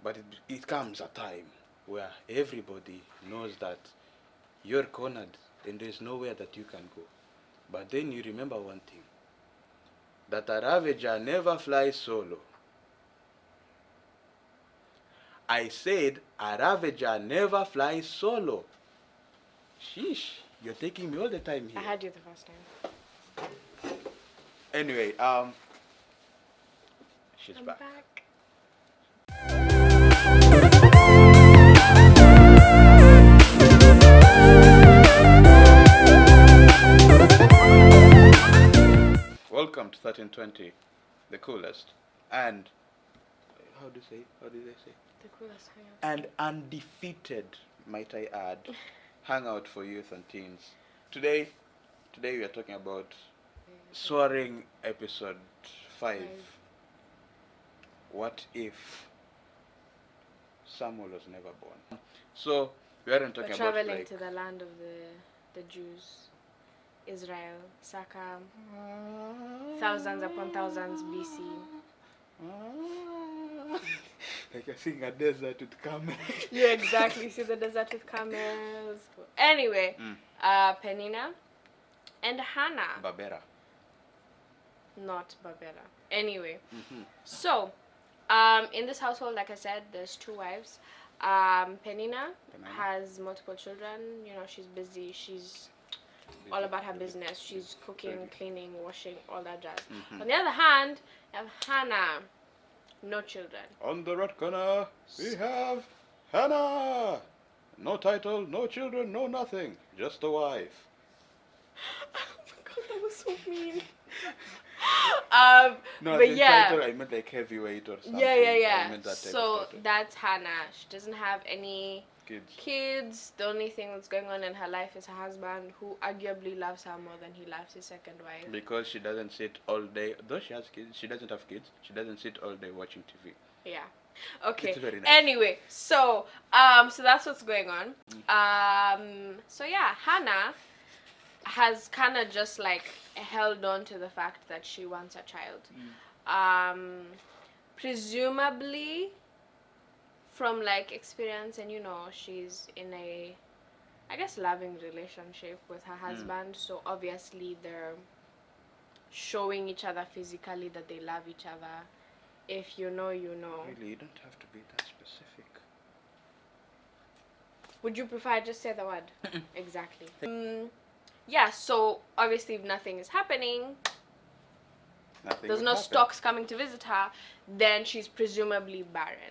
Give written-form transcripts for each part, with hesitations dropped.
But it comes a time where everybody knows that you're cornered and there's nowhere that you can go. But then you remember one thing, that a Ravager never flies solo. I said a Ravager never flies solo. Sheesh, you're taking me all the time here. I had you the first time. Anyway, she's I'm back. Welcome to 1320, the coolest and how do they say? The coolest hangout. And undefeated, might I add, hangout for youth and teens. Today we are talking about Soaring episode 5. What if Samuel was never born? So we aren't talking We're about traveling like to the land of the Jews, Israel, circa thousands upon thousands BC. like you're seeing a desert with camels. You exactly see the desert with camels. Anyway, Penina and Hannah. Barbera. Not Barbera. Anyway, so in this household, like I said, there's 2 wives. Penina has multiple children. You know, she's busy. She's all about her business. She's cooking, cleaning, washing, all that jazz. On the other hand, you have Hannah. No children. On the red corner, we have Hannah. No title, no children, no nothing. Just a wife. Oh my god, that was so mean. No, but the yeah. title I meant like heavyweight or something. Yeah. I meant that type So of title. that's Hannah. She doesn't have any Kids. The only thing that's going on in her life is her husband, who arguably loves her more than he loves his second wife. Because she doesn't sit all day. Though she has kids, she doesn't have kids. She doesn't sit all day watching TV. Yeah. Okay. It's very nice. Anyway, so that's what's going on. So yeah, Hannah has kind of just like held on to the fact that she wants a child. Presumably from like experience, and you know, she's in a, I guess, loving relationship with her husband, so obviously they're showing each other physically that they love each other. If you know, you know. Really, you don't have to be that specific. Would you prefer I just say the word? Exactly. Yeah, so obviously if nothing is happening, there's no stocks coming to visit her, then she's presumably barren.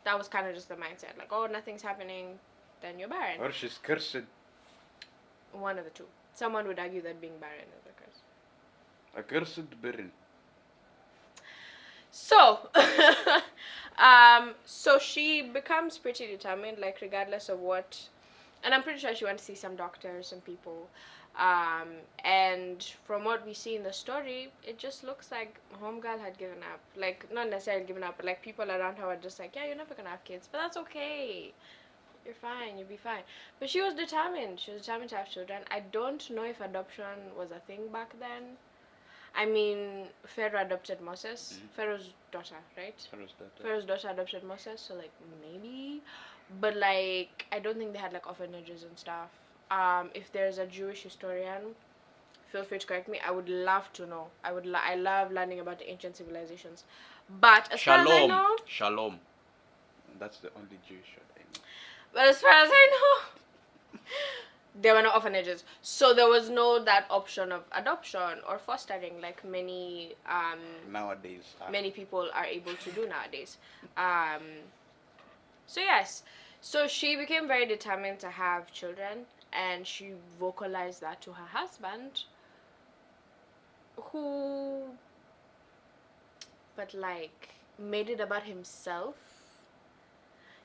That was kind of just the mindset. Like, oh, nothing's happening, then you're barren. Or she's cursed. One of the two. Someone would argue that being barren is a curse. A cursed barren. So, so she becomes pretty determined, like regardless of what, and I'm pretty sure she went to see some doctors, some people, and from what we see in the story, it just looks like homegirl had given up. Like, not necessarily given up, but like people around her were just like, yeah, you're never gonna have kids, but that's okay. You're fine, you'll be fine. But she was determined. She was determined to have children. I don't know if adoption was a thing back then. I mean, Pharaoh adopted Moses. Pharaoh's daughter, right? Pharaoh's daughter adopted Moses, so like maybe. But like, I don't think they had like orphanages and stuff. If there's a Jewish historian, feel free to correct me. I would love to know. I love learning about the ancient civilizations. But as far as I know, Shalom. That's the only Jewish word I know. But as far as I know, there were no orphanages, so there was no that option of adoption or fostering like many nowadays many people are able to do nowadays. So yes, so she became very determined to have children, and she vocalized that to her husband, who but like made it about himself,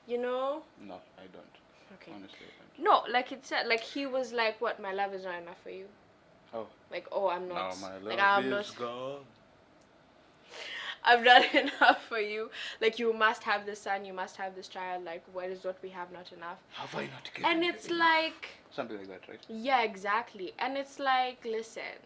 you know. No, I don't. Okay. Honestly, I don't. No, like it said, like he was like, what, my love is not enough for you. Oh. Like, oh, I'm not. Now my love like, I'm is not, gone. I'm not enough for you. Like, you must have this son, you must have this child. Like, what is what we have not enough? Have I not given And you it's enough? like, something like that, right? yeah, exactly. And it's like, listen,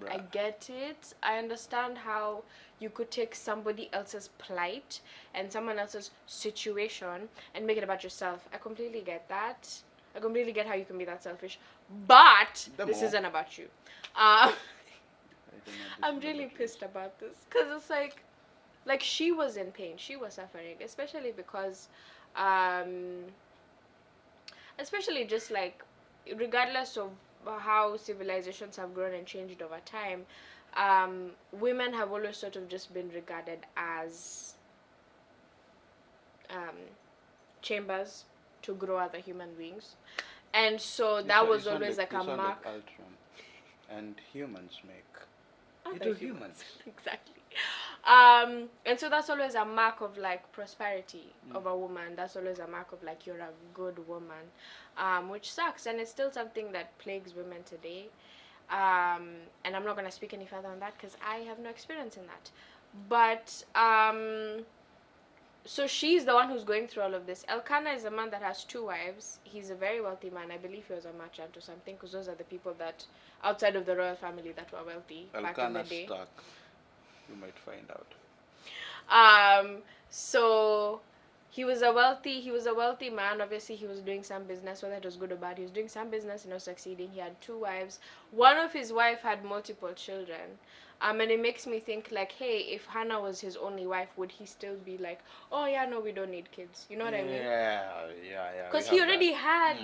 I Bruh. get it. I understand how you could take somebody else's plight and someone else's situation and make it about yourself. I completely get that. I completely get how you can be that selfish. But The this more. isn't about you. I don't know this I'm is really about pissed about this because it's like she was in pain, she was suffering, especially because, um, especially just like, regardless of how civilizations have grown and changed over time, women have always sort of just been regarded as um, chambers to grow other human beings, and so that was always like a mark. Like Ultron. And humans make Other little humans. humans. Exactly. And so that's always a mark of like prosperity of a woman. That's always a mark of like you're a good woman, which sucks, and it's still something that plagues women today. And I'm not gonna speak any further on that because I have no experience in that. But so she's the one who's going through all of this. Elkanah is a man that has two wives. He's a very wealthy man. I believe he was a merchant or something, because those are the people that, outside of the royal family, that were wealthy back in the Elkanah day. Stark. You might find out. So he was a wealthy man. Obviously, he was doing some business, whether it was good or bad. He was doing some business, succeeding. He had two wives. One of his wife had multiple children. And it makes me think like, hey, if Hannah was his only wife, would he still be like, oh yeah, no, we don't need kids? You know what I mean? Yeah. Because he already had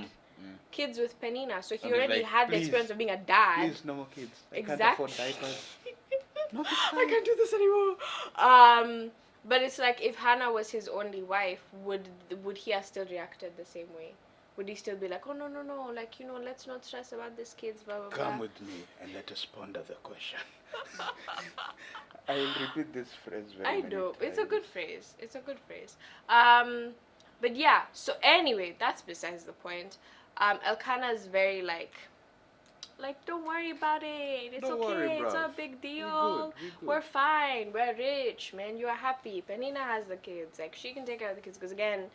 kids with Penina, so he already had the experience of being a dad. Please, no more kids. I Exactly. can't afford diapers. No, it's I fine. can't do this anymore. But it's like, if Hannah was his only wife, would he have still reacted the same way? Would he still be like, oh no, like, let's not stress about these kids, blah blah blah. Come with me and let us ponder the question. I will repeat this phrase very many know. times. It's a good phrase. But yeah. So anyway, that's besides the point. Elkanah is very like, don't worry about it. It's Don't okay. worry, It's bruv. not a big deal. We good. We're fine. We're rich, man. You are happy. Penina has the kids. Like, she can take care of the kids. Because again,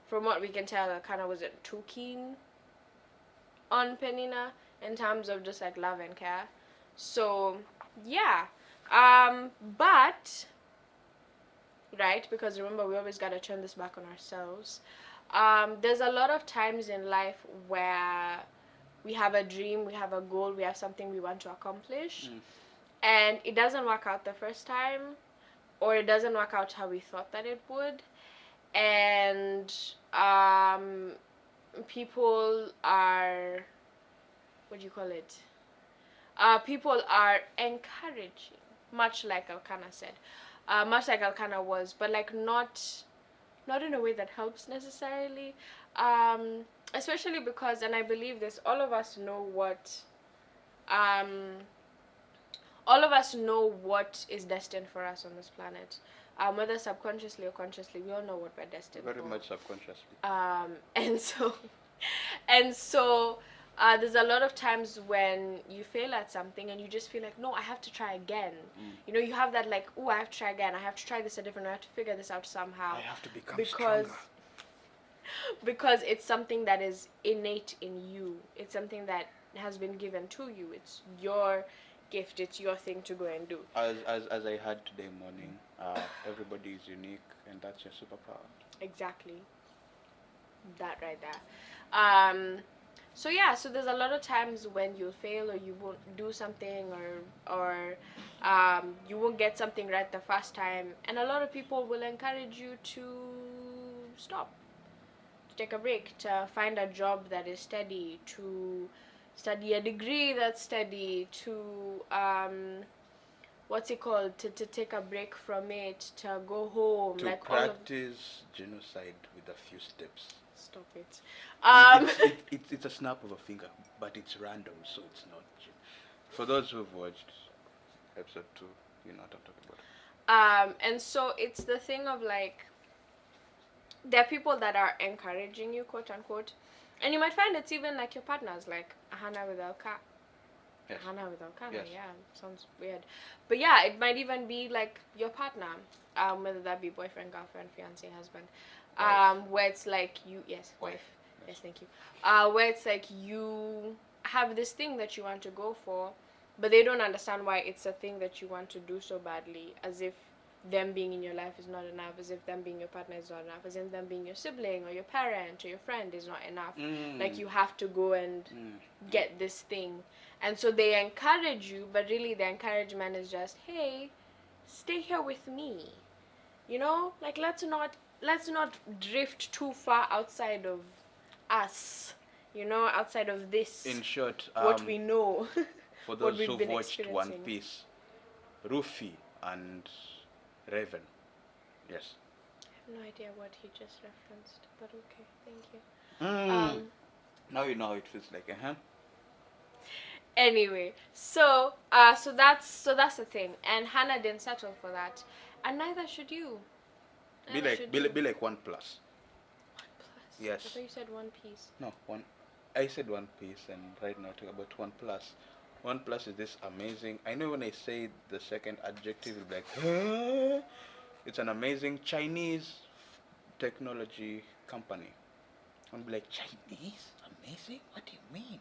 from what we can tell, Elkanah wasn't too keen on Penina in terms of just like love and care. So yeah. But right, because remember, we always gotta turn this back on ourselves. There's a lot of times in life where we have a dream, we have a goal, we have something we want to accomplish, and it doesn't work out the first time, or it doesn't work out how we thought that it would, and people are, what do you call it? People are encouraging, much like Elkanah said, much like Elkanah was, but like not in a way that helps necessarily, especially because, and I believe this, um, all of us know what is destined for us on this planet, whether subconsciously or consciously. We all know what we're destined for. Very much subconsciously. And so, and so, there's a lot of times when you fail at something and you just feel like, no, I have to try again. You have that like, oh, I have to try again. I have to try this a different way. I have to figure this out somehow. I have to become stronger. Because it's something that is innate in you. It's something that has been given to you. It's your gift. It's your thing to go and do. As I had today morning, everybody is unique, and that's your superpower. Exactly. That right there. So yeah, so there's a lot of times when you'll fail, or you won't do something, or you won't get something right the first time, and a lot of people will encourage you to stop, to take a break, to find a job that is steady, to study a degree that's steady, to what's it called, to take a break from it, to go home, To like practice genocide with a few steps. Stop it. It's a snap of a finger, but it's random, so it's not. For those who've watched episode 2, you know what I'm talking about. And so it's the thing of like, there are people that are encouraging you, quote unquote, and you might find it's even like your partners, like Hannah with Elka. Yes. Hannah with Elkanah, Yes. yeah, sounds weird, but yeah, it might even be like your partner, whether that be boyfriend, girlfriend, fiance, husband, where it's like you, yes, wife. Yes, thank you. Where it's like you have this thing that you want to go for, but they don't understand why it's a thing that you want to do so badly, as if them being in your life is not enough, as if them being your partner is not enough, as if them being your sibling or your parent or your friend is not enough. Like, you have to go and get this thing. And so they encourage you, but really the encouragement is just, hey, stay here with me. You know, like, let's not drift too far outside of us. You know, outside of this. In short, what we know. for what those we've who've been watched One experiencing. Piece, Ruffy and Raven. Yes. I have no idea what he just referenced, but okay, thank you. Now you know how it feels like, Anyway, so that's the thing, and Hannah didn't settle for that, and neither should you. Be like One Plus. One Plus. Yes. I thought you said One Piece. No, one. I said One Piece, and right now talk about One Plus. One Plus is this amazing. I know when I say the second adjective, you'll be like, huh? It's an amazing Chinese technology company. I'll be like, Chinese? Amazing? What do you mean?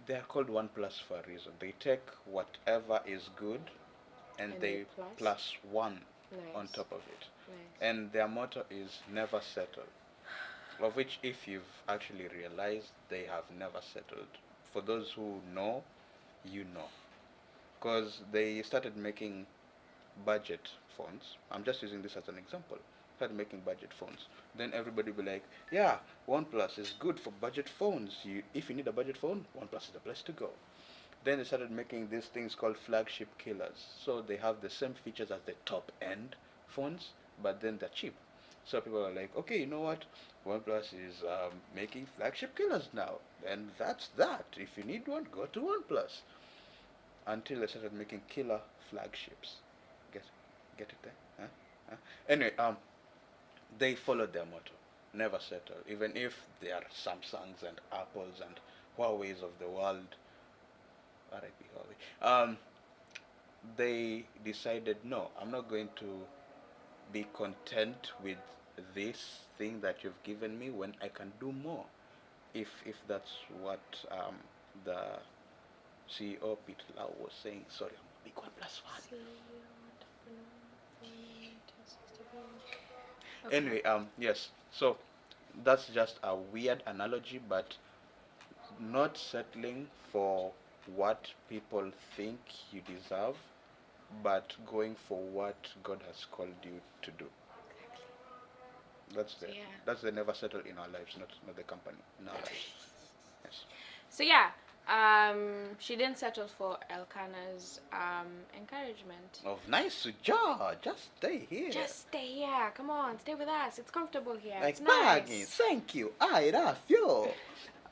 They are called One Plus for a reason. They take whatever is good and they plus one on top of it. Nice. And their motto is never settle. Of which, if you've actually realized, they have never settled. For those who know, you know. Because they started making budget phones. I'm just using this as an example. Started making budget phones. Then everybody will be like, yeah, OnePlus is good for budget phones. If you need a budget phone, OnePlus is the place to go. Then they started making these things called flagship killers. So they have the same features as the top end phones, but then they're cheap. So people are like, okay, you know what? OnePlus is making flagship killers now. And that's that. If you need one, go to OnePlus. Until they started making killer flagships. Get it there? Huh? Anyway, they followed their motto. Never settle. Even if they are Samsungs and Apples and Huawei's of the world. R.I.P. Huawei. They decided, no, I'm not going to be content with this thing that you've given me when I can do more. If that's what the CEO Peter Lau was saying. Sorry, I'm a big OnePlus fan. Okay. Anyway, yes. So that's just a weird analogy, but not settling for what people think you deserve, but going for what God has called you to do. That's the never settle in our lives, not the company, in our lives. Yes. So yeah, she didn't settle for Elkanah's encouragement. Of nice job, just stay here. Just stay here. Come on, stay with us. It's comfortable here. Like, it's nice. Baggy, thank you. I love you.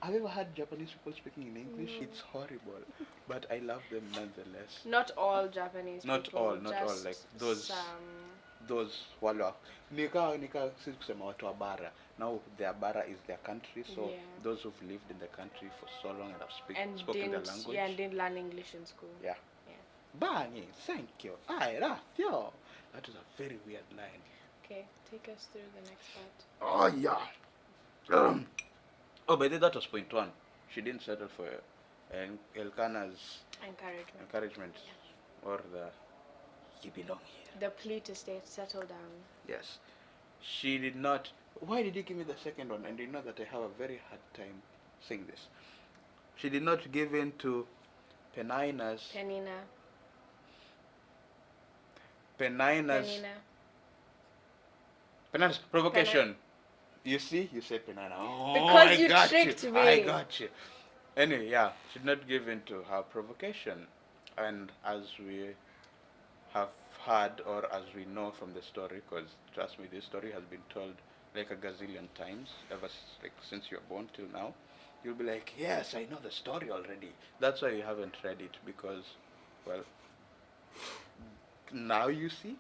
Have you ever heard Japanese people speaking in English? No. It's horrible, but I love them nonetheless. Not all Japanese Not people. all, like those wala nika sisi kusema watu wa bara. Now their bara is their country, so those who've lived in the country for so long and have spoken their language. Yeah, and didn't learn English in school. Yeah. Banging, thank you. I love you. That was a very weird line. Okay, take us through the next part. Oh yeah. Oh, but that was point one. She didn't settle for Elkanah's encouragement, or the you belong here. The plea to stay, settle down. Yes, she did not. Why did you give me the second one? And you know that I have a very hard time saying this. She did not give in to Penina's provocation. You see, you said Penina. Oh, because you tricked me. I got you. Anyway, yeah, she did not give in to her provocation, and as we have heard, or as we know from the story, because trust me, this story has been told like a gazillion times ever since you were born till now. You'll be like, yes, I know the story already. That's why you haven't read it, because, well, now you see.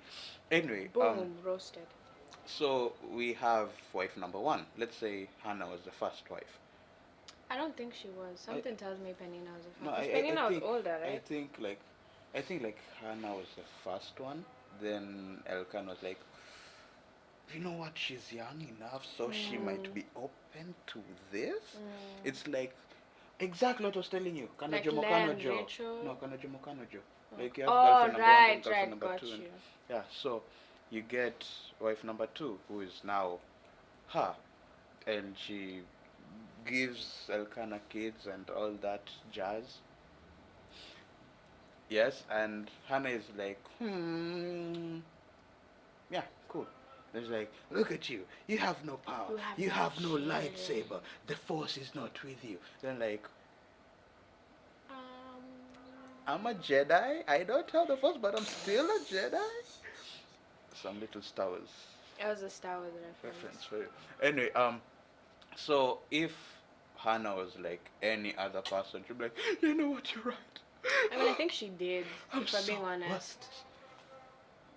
Anyway, boom, roasted. So we have wife number one. Let's say Hannah was the first wife. I don't think she was. Something tells me Penina was the No, first. Penina was older, right? I think like Hannah was the first one. Then Elkan was like, you know what? She's young enough, so she might be open to this. It's like, Exactly what I was telling you. Like Kanojo Len, Mokanojo. Rachel. No, Kanojo Mokanojo. Oh, Like you have oh, girlfriend number one and right, girlfriend right, number got two, and you. yeah. So you get wife number two, who is now her, and she gives Elkanah kids and all that jazz. Yes, and Hannah is like, yeah, cool. There's like, look at you. You have no power. You have You no have no children. lightsaber. The force is not with you. Then like, Um, I'm a Jedi. I don't have the force, but I'm still a Jedi. Some little Star Wars it was a Star Wars reference reference. for you. Anyway, so if Hannah was like any other person, she'd be like, you know what, you're right. I mean, I think she did, I'm if we're so being honest. worthless.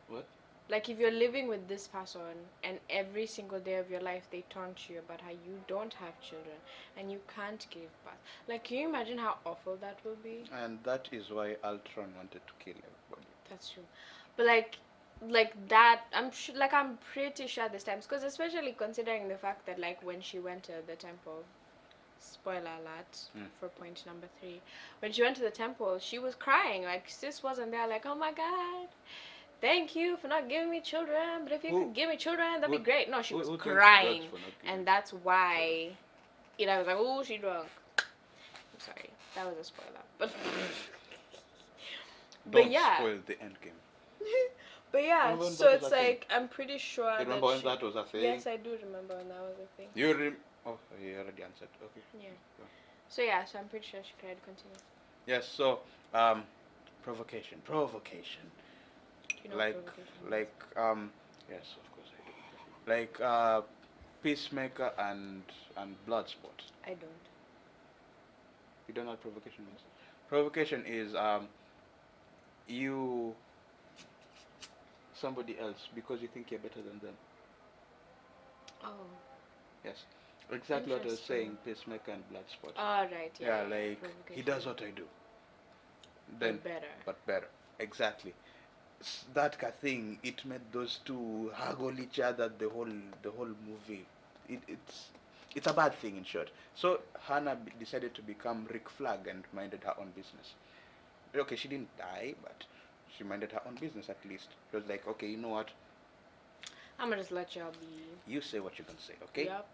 What? Like, if you're living with this person and every single day of your life they taunt you about how you don't have children and you can't give birth. Like, can you imagine how awful that will be? And that is why Ultron wanted to kill everybody. That's true. But like that, I'm pretty sure this time, because especially considering the fact that like when she went to the temple, spoiler alert for point number 3, when she went to the temple, she was crying. Like, sis wasn't there like, oh my god, thank you for not giving me children, but if you could give me children, that'd be great. No, she was crying, and that's why, I was like, oh, she drunk. I'm sorry, that was a spoiler, but Don't yeah. spoil the end game. But yeah, Remember when so that was it's a thing? like, I'm pretty sure You that remember when that was a thing? Yes, I do remember when that was a thing. Oh, you already answered. Okay. Yeah. So yeah, so I'm pretty sure she cried. Continue. Yes. So, provocation. You know Like, provocation. yes, of course I do. Like, peacemaker and bloodsport. I don't. You don't know what provocation means? Provocation is you somebody else because you think you're better than them. Oh. Yes. Exactly what I was saying, peacemaker and bloodsport. Oh, right, yeah. Like, he does what I do. Then, but better. Exactly. That kind of thing, it made those two haggle each other the whole movie. It's a bad thing, in short. So Hannah decided to become Rick Flag and minded her own business. Okay, she didn't die, but she minded her own business at least. She was like, okay, you know what? I'm gonna just let y'all be. You say what you're gonna say, okay? Yep.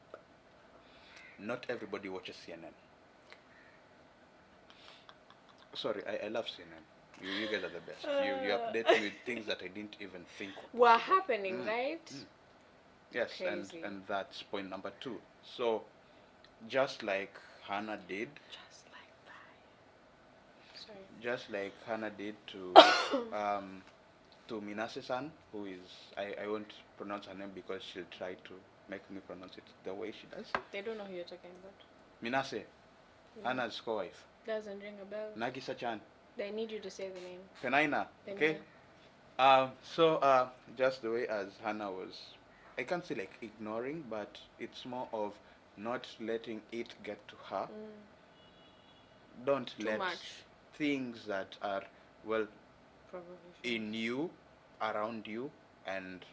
Not everybody watches CNN. Sorry, I love CNN. You guys are the best. You update me with things that I didn't even think were happening, right? Yes, Crazy. and that's point number 2. So, just like Hannah did. Just like Hannah did to Minase-san, who is I won't pronounce her name because she'll try to make me pronounce it the way she does. They don't know who you're talking about. Minase, Hannah's co-wife. Doesn't ring a bell. Nagisa-chan. They need you to say the name. Penina. Okay. So just the way as Hannah was, I can't say like ignoring, but it's more of not letting it get to her. Don't let things that are in you, around you, and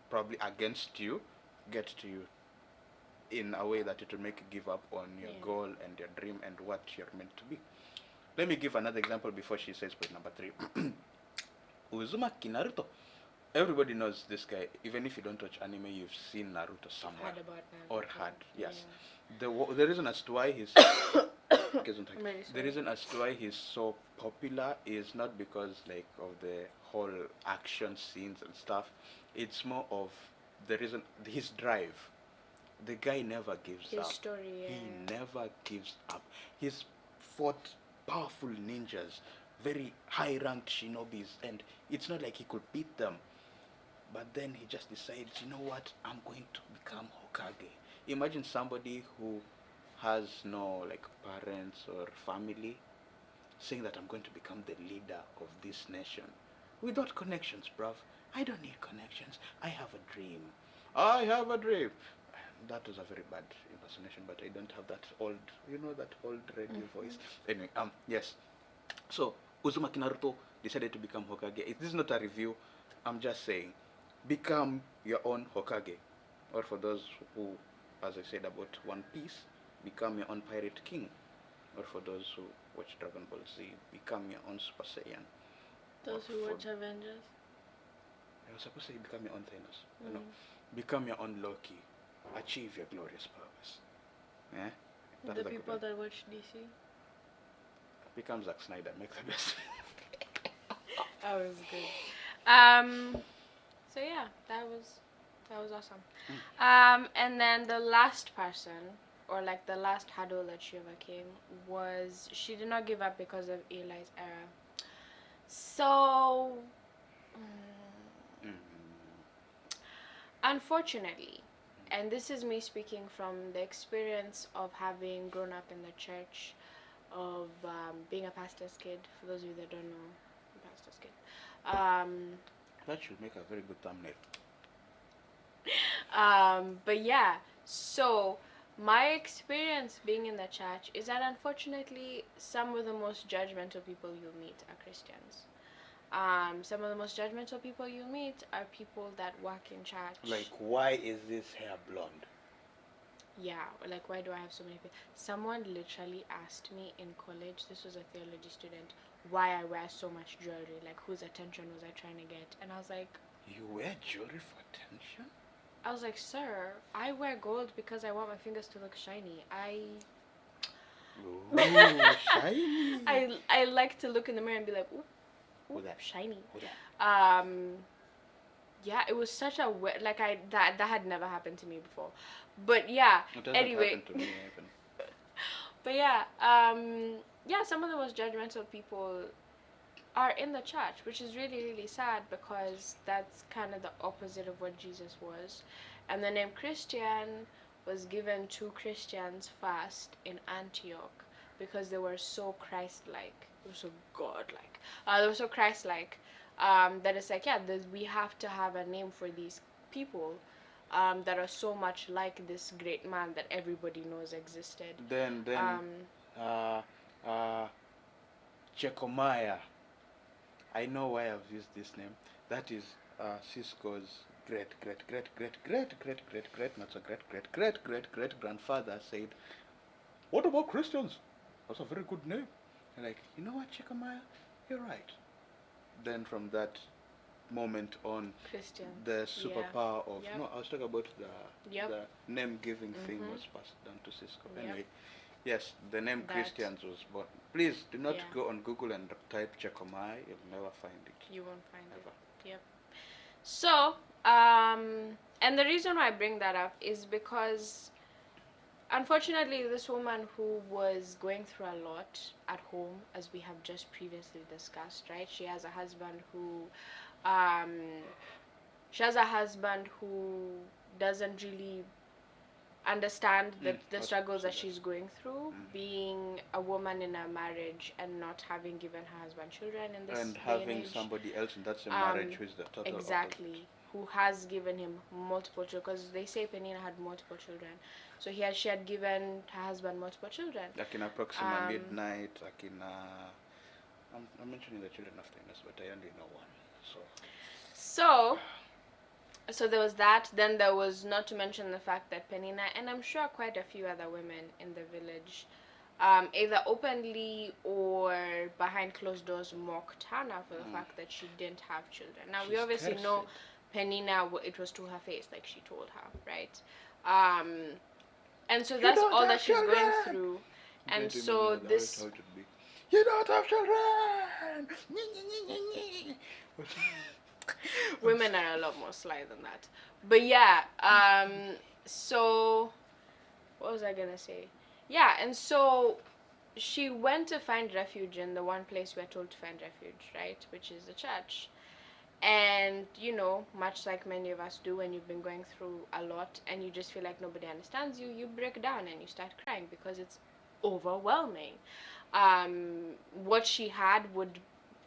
probably against you get to you in a way that it will make you give up on your goal and your dream and what you're meant to be. Let me give another example before she says point number 3. Uzumaki Naruto. Everybody knows this guy. Even if you don't watch anime, you've seen Naruto somewhere. Heard about Naruto. Or heard, yes. Yeah. The reason as to why he's the reason as to why he's so popular is not because like of the whole action scenes and stuff. It's more of the reason, his drive. The guy never gives up. His story, yeah. He never gives up. He's fought powerful ninjas, very high-ranked shinobis, and it's not like he could beat them. But then he just decides, you know what, I'm going to become Hokage. Imagine somebody who has no like parents or family saying that I'm going to become the leader of this nation. Without connections, bruv. I don't need connections. I have a dream. I have a dream. That was a very bad impersonation, but I don't have that old, that old radio voice. Anyway, yes. So, Uzumaki Naruto decided to become Hokage. This is not a review. I'm just saying, become your own Hokage. Or for those who, as I said about One Piece, become your own pirate king. or for those who watch Dragon Ball Z, become your own Super Saiyan. Those who watch Avengers. I was supposed to say become your own Thanos. Mm. No, become your own Loki. Achieve your glorious purpose. Yeah? The people that watch DC. Become Zack Snyder, make the best. That was good. So yeah, that was awesome. And then the last person, or like the last hurdle that she overcame, was she did not give up because of Eli's error. So, unfortunately, and this is me speaking from the experience of having grown up in the church, of being a pastor's kid. For those of you that don't know, I'm a pastor's kid. That should make a very good thumbnail. But yeah, so my experience being in the church is that unfortunately some of the most judgmental people you meet are Christians. Some of the most judgmental people you meet are people that work in church. Like, why is this hair blonde? Yeah, like why do I have so many people? Someone literally asked me in college, this was a theology student, why I wear so much jewelry, like whose attention was I trying to get? And I was like, you wear jewelry for attention? I was like, sir, I wear gold because I want my fingers to look shiny. Ooh, shiny. I like to look in the mirror and be like, ooh, that? shiny. That? Yeah, it was such a like that had never happened to me before. But yeah, it doesn't anyway. happen to me even. But yeah, yeah, some of the most judgmental people are in the church, which is really, really sad because that's kind of the opposite of what Jesus was. And the name Christian was given to Christians first in Antioch because they were so Christ-like. They were so God-like. They were so Christ-like that it's like, yeah, we have to have a name for these people that are so much like this great man that everybody knows existed. Then Checomaya. I know why I've used this name. That is Cisco's great grandfather said, what about Christians? That's a very good name. And like, you know what, Checomaya? You're right. Then from that moment on, Christian. the superpower of Yep. no, I was talking about the name giving thing was passed down to Cisco. Yep. Anyway, yes, the name Christians was born. Please do not go on Google and type Checomai. You'll never find it. You won't find it. Yep. So, and the reason why I bring that up is because unfortunately this woman who was going through a lot at home, as we have just previously discussed, right? She has a husband who doesn't really understand the struggles that she's going through, being a woman in a marriage and not having given her husband children in this and day having and age. somebody else in that same marriage who is the total exactly opposite. Who has given him multiple children, because they say Penina had multiple children, so she had given her husband multiple children, like in approximately midnight, like in I'm mentioning the children of Thanos, but I only know one, so there was that. Then there was, not to mention the fact that Penina, and I'm sure quite a few other women in the village, either openly or behind closed doors mocked Hannah for the fact that she didn't have children. Now, we obviously know Penina, it was to her face, like she told her, right? And so that's all that she's going through. And so this... You don't have children! Women are a lot more sly than that. But yeah, so what was I gonna say? Yeah, and so she went to find refuge in the one place we're told to find refuge, right? Which is the church. And, you know, much like many of us do when you've been going through a lot and you just feel like nobody understands you, you break down and you start crying because it's overwhelming. What she had would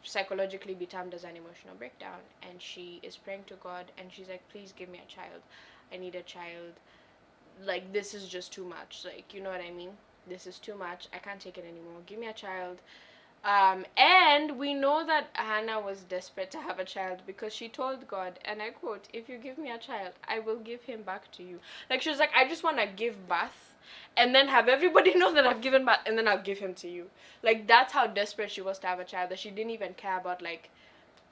psychologically be termed as an emotional breakdown, and she is praying to God and she's like, please give me a child. I need a child. Like, this is just too much. Like, you know what I mean? This is too much. I can't take it anymore. Give me a child. And we know that Hannah was desperate to have a child because she told God, and I quote, "If you give me a child, I will give him back to you." Like, she was like, "I just want to give birth and then have everybody know that I've given birth, and then I'll give him to you." Like, that's how desperate she was to have a child, that she didn't even care about, like,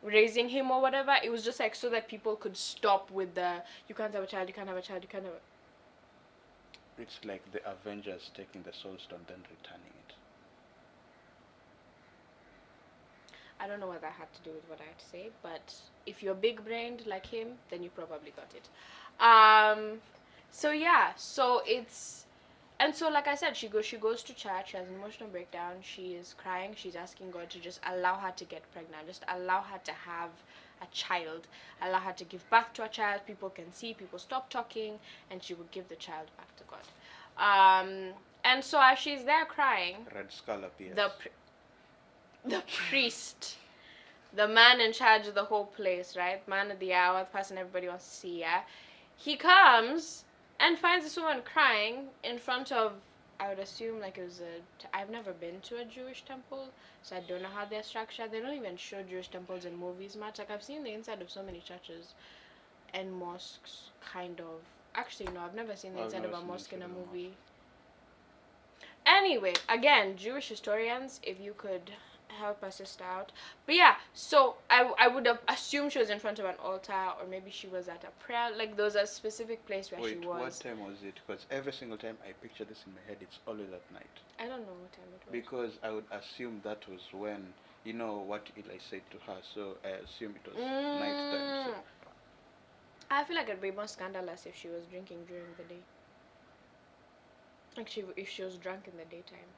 raising him or whatever. It was just, like, so that people could stop with the, "You can't have a child, you can't have a child, you can't have a..." It's like the Avengers taking the Soul Stone, then returning it. I don't know what that had to do with what I had to say, but if you're big brained like him, then you probably got it. So yeah, so it's, and so like I said, she goes to church, she has an emotional breakdown, she is crying, she's asking God to just allow her to get pregnant, just allow her to have a child, allow her to give birth to a child, people can see, people stop talking, and she would give the child back to God. And so as she's there crying, Red Skull appears. The priest, the man in charge of the whole place, right? Man of the hour, the person everybody wants to see, yeah? He comes and finds this woman crying in front of, I would assume, like, it was I've never been to a Jewish temple, so I don't know how they're structured. They don't even show Jewish temples in movies much. Like, I've seen the inside of so many churches and mosques, kind of. Actually, no, I've never seen the inside of a mosque in a movie. Anyway, again, Jewish historians, if you could help a sister out. But yeah, so I would have assumed she was in front of an altar, or maybe she was at a prayer. Like, there was a specific place where she was. Wait, what time was it? Because every single time I picture this in my head, it's always at night. I don't know what time it was. Because I would assume that was when, you know what Eli said to her, so I assume it was nighttime. So. I feel like it'd be more scandalous if she was drinking during the day. Like, if she was drunk in the daytime.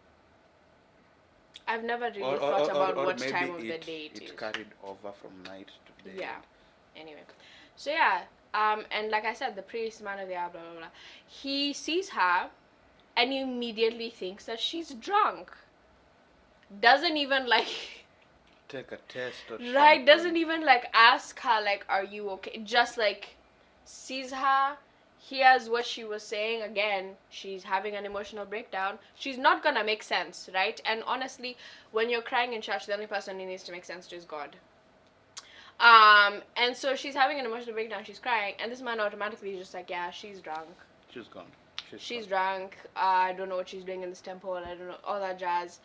I've never really thought about what time of the day it is. It carried over from night to day. Yeah. Anyway. So yeah, and like I said, the priest, man of the hour, blah, blah, blah, he sees her and he immediately thinks that she's drunk. Doesn't even, like... take a test or something. Right, doesn't even, like, ask her, like, are you okay? Just, like, sees her, hears what she was saying. Again, she's having an emotional breakdown. She's not gonna make sense, right? And honestly, when you're crying in church, the only person who needs to make sense to is God. And so she's having an emotional breakdown, she's crying, and this man automatically is just like, yeah, she's drunk. She's gone. She's drunk. I don't know what she's doing in this temple. I don't know, all that jazz.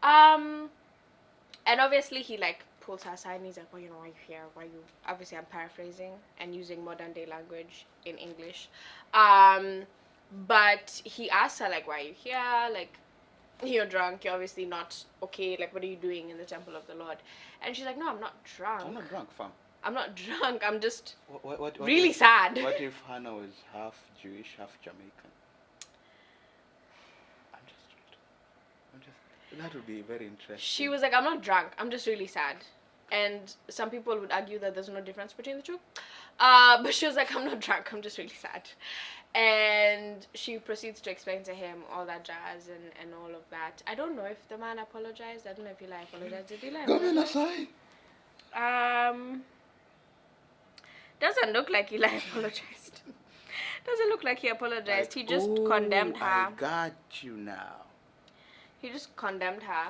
And obviously he, like, pulls her aside and he's like, well, you know, why are you here? Why you... Obviously I'm paraphrasing and using modern day language in English. But he asks her, like, why are you here? Like, you're drunk. You're obviously not okay. Like, what are you doing in the temple of the Lord? And she's like, no, I'm not drunk. I'm not drunk, fam. I'm not drunk. I'm just what really sad. What if Hannah was half Jewish, half Jamaican? That would be very interesting. She was like, I'm not drunk. I'm just really sad. And some people would argue that there's no difference between the two. But she was like, I'm not drunk. I'm just really sad. And she proceeds to explain to him all that jazz and all of that. I don't know if the man apologized. I don't know if Eli apologized. Did Eli apologize? Doesn't look like Eli apologized. Doesn't look like he apologized. He just condemned her. I got you now. He just condemned her.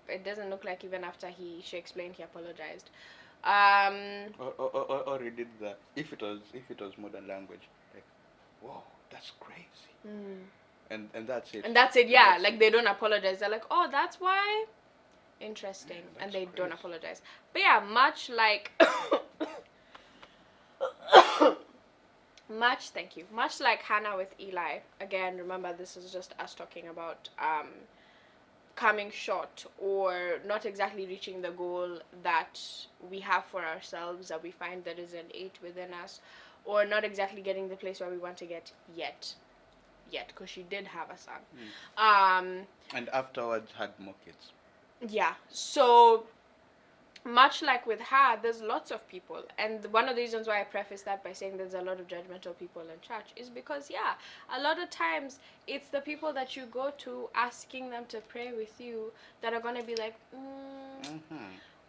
It doesn't look like even after she explained, he apologized. Or he did that. If it was modern language, like, whoa, that's crazy. And that's it. And that's it. Yeah, that's like, they don't apologize. They're like, oh, that's why. Interesting. Yeah, and they crazy. Don't apologize. But yeah, much like much like Hannah with Eli. Again, remember, this is just us talking about coming short or not exactly reaching the goal that we have for ourselves, that we find that is innate within us, or not exactly getting the place where we want to get yet, because she did have a son. And afterwards had more kids. Yeah, so much like with her, there's lots of people, and one of the reasons why I preface that by saying there's a lot of judgmental people in church is because, yeah, a lot of times it's the people that you go to asking them to pray with you that are going to be like,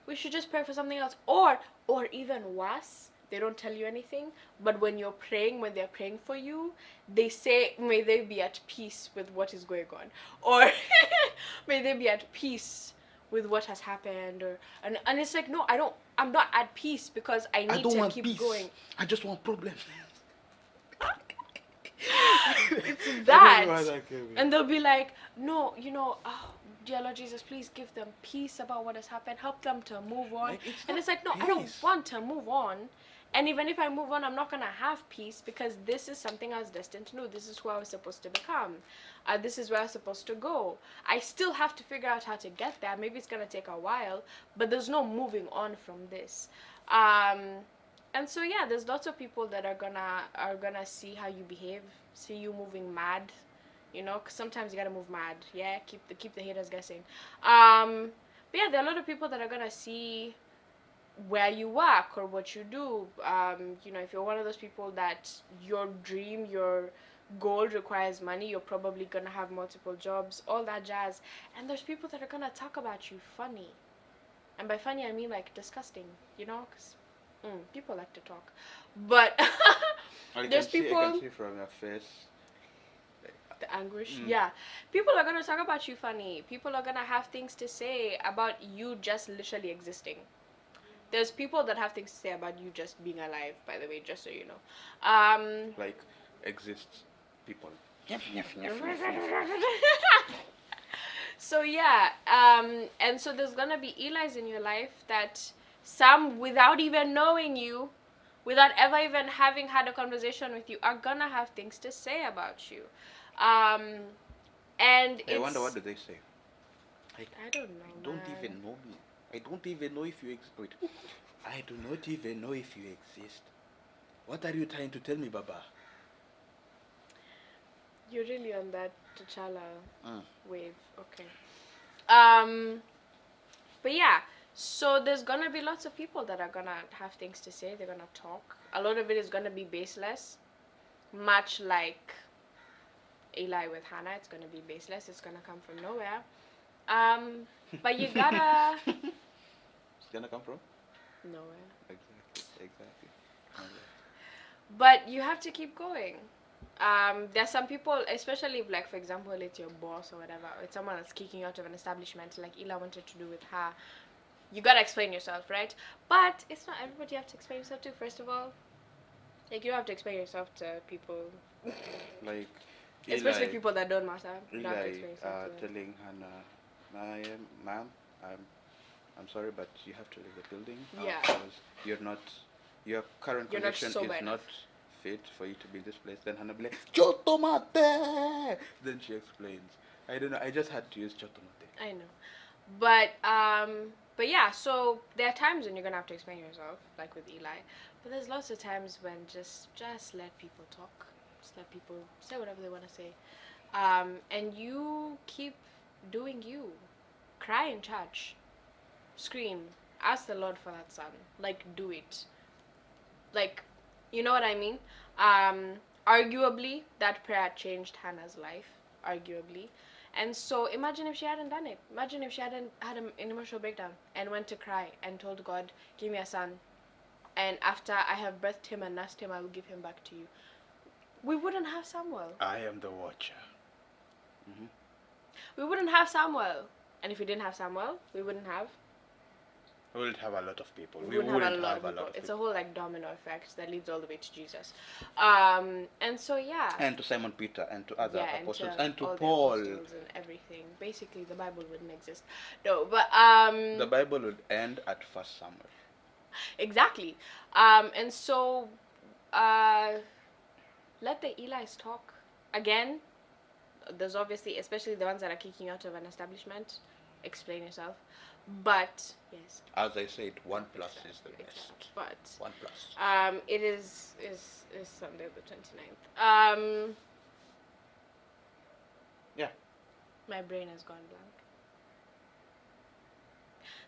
we should just pray for something else, or even worse, they don't tell you anything, but when they're praying for you, they say, may they be at peace with what is going on, or may they be at peace with what has happened, or and it's like, no, I'm not at peace because I I need don't to want keep peace. going. I just want problems. It's I don't know that. why that came in. And they'll be like, no, oh, dear Lord Jesus, please give them peace about what has happened, help them to move on. Like, it's And not it's like, no, I don't peace. want to move on. And even if I move on, I'm not gonna have peace, because this is something I was destined to do. This is who I was supposed to become. This is where I was supposed to go. I still have to figure out how to get there. Maybe it's gonna take a while, but there's no moving on from this. And so yeah, there's lots of people that are gonna see how you behave, see you moving mad, because sometimes you gotta move mad. Yeah, keep the haters guessing. But yeah, there are a lot of people that are gonna see where you work or what you do. If you're one of those people that your dream, your goal requires money, you're probably gonna have multiple jobs, all that jazz. And there's people that are gonna talk about you funny, and by funny I mean like disgusting, because people like to talk. But there's people. I can see from your face. The anguish. Yeah, people are gonna talk about you funny. People are gonna have things to say about you just literally existing. There's people that have things to say about you just being alive, by the way, just so you know. Like, exists people. So yeah, and so there's gonna be Eli's in your life that some, without even knowing you, without ever even having had a conversation with you, are gonna have things to say about you. And I wonder, what do they say? Like, I don't know. I don't man. even know me. I don't even know if you exist. Wait, I do not even know if you exist. What are you trying to tell me, Baba? You're really on that T'Challa wave. Okay. But yeah, so there's gonna be lots of people that are gonna have things to say. They're gonna talk. A lot of it is gonna be baseless, much like Eli with Hannah. It's gonna be baseless. It's gonna come from nowhere. But you gotta It's gonna come from nowhere. exactly. But you have to keep going. There's some people, especially if, like, for example, it's your boss or whatever, or it's someone that's kicking you out of an establishment, like Ila wanted to do with her. You gotta explain yourself, right? But it's not everybody you have to explain yourself to. First of all, like, you don't have to explain yourself to people, Like, especially people that don't matter. You don't have to Eli explain yourself to them. telling Hannah, ma'am, I'm sorry, but you have to leave the building. Yeah. Because your current You're not condition sober is enough. not fit for you to be in this place. Then Hannah be like, Chotomate! Then she explains. I don't know, I just had to use Chotomate. I know, but yeah. So there are times when you're gonna have to explain yourself, like with Eli. But there's lots of times when just let people talk. Just let people say whatever they want to say. And you keep doing you. Cry in church. Scream. Ask the Lord for that son. Like, do it. Like, you know what I mean? Arguably, that prayer changed Hannah's life. Arguably. And so imagine if she hadn't done it. Imagine if she hadn't had an emotional breakdown and went to cry and told God, give me a son. And after I have birthed him and nursed him, I will give him back to you. We wouldn't have Samuel. I am the watcher. We wouldn't have Samuel. And if we didn't have Samuel, we wouldn't have We would have a lot of people. we wouldn't have a lot of people. It's a whole, like, domino effect that leads all the way to Jesus. And so yeah. And to Simon Peter and to other Yeah, apostles and and to all Paul. the apostles and everything. Basically, the Bible wouldn't exist. No, but The Bible would end at 1 Samuel. exactly. And so let the Eli's talk. Again, there's obviously, especially the ones that are kicking out of an establishment, explain yourself. But yes. As I said, 1 plus is the best. But 1 plus. it is Sunday the 29th. Yeah. My brain has gone blank.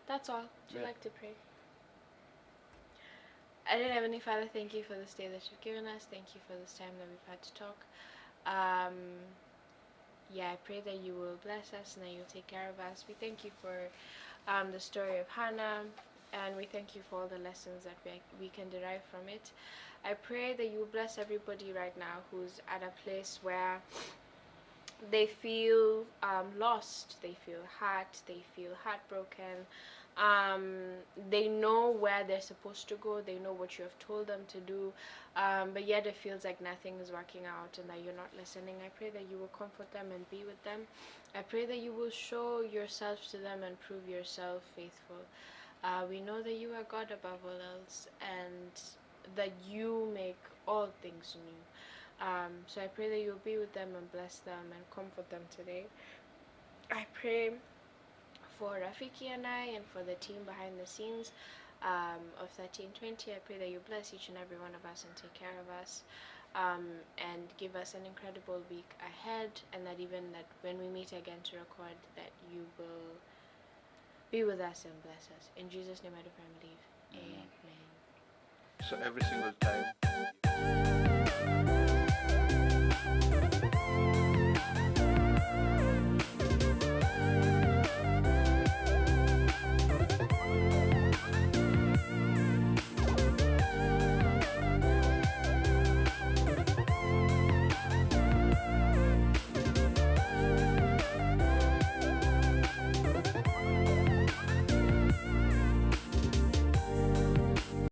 That's all. Would you like to pray? I didn't have any Father, thank you for this day that you've given us. Thank you for this time that we've had to talk. I pray that you will bless us and that you'll take care of us. We thank you for the story of Hannah, and we thank you for all the lessons that we can derive from it. I pray that you will bless everybody right now who's at a place where they feel lost, they feel hurt, they feel heartbroken. They know where they're supposed to go, they know what you have told them to do, but yet it feels like nothing is working out and that you're not listening. I pray that you will comfort them and be with them. I pray that you will show yourself to them and prove yourself faithful. We know that you are God above all else and that you make all things new. So I pray that you'll be with them and bless them and comfort them today. I pray for Rafiki and I and for the team behind the scenes of 1320. I pray that you bless each and every one of us and take care of us, and give us an incredible week ahead, and that even that when we meet again to record, that you will be with us and bless us. In Jesus' name I do pray and believe. Amen. So every single time